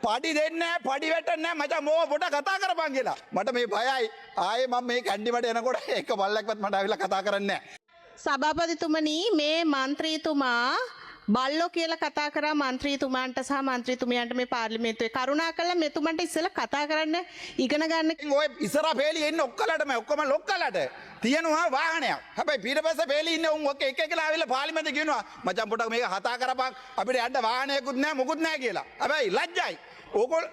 පඩි දෙන්නේ නැහැ, පඩි වැටෙන්නේ නැහැ. මචං මෝ පොඩ කතා කරපන් කියලා. මට මේ භයයි. ආයේ මම මේ කැන්ඩිමට එනකොට එක බල්ලක්වත් මට ආවිලා කතා කරන්නේ නැහැ. සභාපතිතුමනි මේ මන්ත්‍රීතුමා බල්ලෝ කියලා කතා කරා මන්ත්‍රීතුමාන්ට සහ මන්ත්‍රීතුමියන්ට මේ පාර්ලිමේන්තුවේ කරුණාකරලා මෙතුමන්ට ඉස්සෙල්ලා කතා කරන්න ඉගෙන ගන්න. ඔය ඉස්සරහ පෙළි එන්නේ ඔක්කොලටම ඔක්කොම ලොක්කලට තියෙනවා වාහනයක්. හැබැයි ඊටපස්සේ පෙළි ඉන්නේ උන් ඔක්ක එක එකලා ආවිල්ලා පාර්ලිමේන්තුවේ කියනවා මචං පොඩක් මේක කතා කරපන් අපිට යන්න වාහනයකුත් නැහැ මොකුත් නැහැ කියලා. හැබැයි ලැජ්ජයි. ඕගොල්ලෝ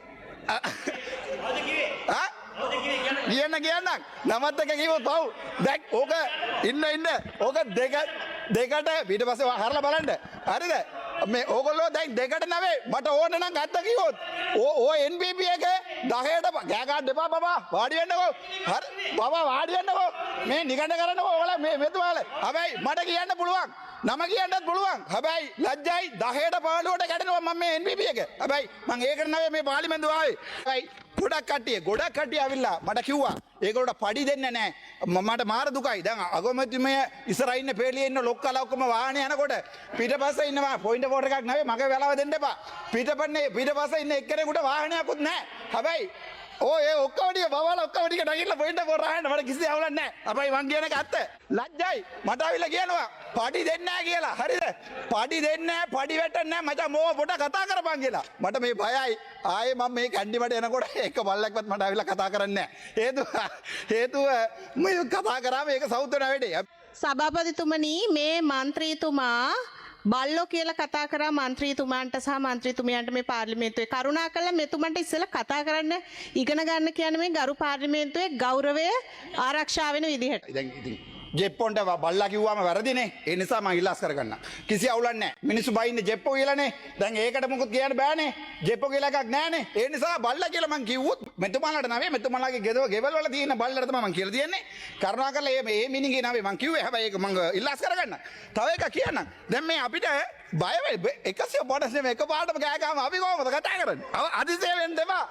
කියන්න නමත් එක කිව්වොත් පව්. දැන් ඕක ඉන්න ඕක දෙකට ඊට පස්සේ හරලා බලන්න. හරිද? මේ ඕගොල්ලෝ දැන් දෙකට නෙවෙයි මට ඕන නම් ගත්ත කිව්වොත් ඕ NPP එක 10ට ගෑ ගන්න එපා බබා වාඩි වෙන්නකෝ. හරි බබා වාඩි වෙන්නකෝ. මේ නිකණ්ඩ කරන්නකෝ ඔයාලා මේ මෙතුමාල. හැබැයි මට කියන්න පුළුවන්. නම කියන්නත් පුළුවන්. හැබැයි ලැජ්ජයි 10ට 15ට ගැටෙනවා මම මේ NPP එක. හැබැයි මම ඒකට නෙවෙයි මේ පාර්ලිමේන්තුව ආවේ. හැබැයි ගොඩක් කට්ටිය ඇවිල්ලා මට කිව්වා ඒගොල්ලෝට පඩි දෙන්නේ නැහැ. මට මාර දුකයි. දැන් අගමැතිමය ඉස්සරහින් ඉන්න පෙළියේ ඉන්න ලොක්කලා ඔක්කොම වාහනේ යනකොට පිටපස්සේ ඉන්නවා පොයින්ට් ෆෝටෝ එකක් නෙවෙයි මගේ වෙලාව දෙන්න එපා. පිටපස්සේ ඉන්න එක්කෙනෙකුට වාහනයක්වත් නැහැ. හැබැයි ඒ ඔක්කොම ටික බවලා ඔක්කොම ටික නැගිටලා පොයින්ට් ෆෝටෝ රහන්න මට කිසි අවුලක් නැහැ. අපයි මං කියන එක ඇත්ත. ලැජ්ජයි. මට ආවිල්ලා කියනවා පඩි දෙන්නේ නැහැ කියලා. හරිද? පඩි දෙන්නේ නැහැ, පඩි වැටෙන්නේ නැහැ. මචං මෝ පොඩ කතා කරපන් කියලා. මට මේ භයයි. ආයේ මම මේ කැන්ඩිමට එනකොට එක බල්ලක්වත් මට ආවිල්ලා කතා කරන්නේ නැහැ. හේතුව මේ කතා කරාම ඒක සවුත් වෙන වැඩේ. සභාපතිතුමනි මේ මන්ත්‍රීතුමා බල්ලෝ කියලා කතා කරා මන්ත්‍රීතුමාන්ට සහ මන්ත්‍රීතුමියන්ට මේ පාර්ලිමේන්තුවේ කරුණාකරලා මෙතුමන්ට ඉස්සෙල්ලා කතා කරන්න ඉගෙන ගන්න කියන්නේ මේ ගරු පාර්ලිමේන්තුවේ ගෞරවය ආරක්ෂා වෙන විදිහට. දැන් ඉතින් ජෙප්පොන්ට බල්ලා කිව්වම වැරදිනේ. ඒ නිසා මම ඉල්ලාස් කරගන්න. කිසි අවුලක් නැහැ. මිනිස්සු බයින්නේ ජෙප්පෝ කියලානේ. දැන් ඒකට මොකුත් කියන්න බෑනේ. ජෙප්පෝ කියලා එකක් නැහනේ. ඒ නිසා බල්ලා කියලා මං කිව්වොත් මෙතුමාලට නෙවෙයි මෙතුමාලගේ ගෙවල් වල තියෙන බල්ලට තමයි මං කියලා තියන්නේ. කරුණාකරලා මේ මිනිහගේ නෙවෙයි මං කිව්වේ. හැබැයි ඒක මං ඉල්ලාස් කරගන්න. තව එකක් කියන්නම්. දැන් මේ අපිට බය වෙයි 150 නෙමෙයි එකපාරටම ගෑ ගාම අපි කොහොමද කතා කරන්නේ? අදිසේ වෙන්න එපා.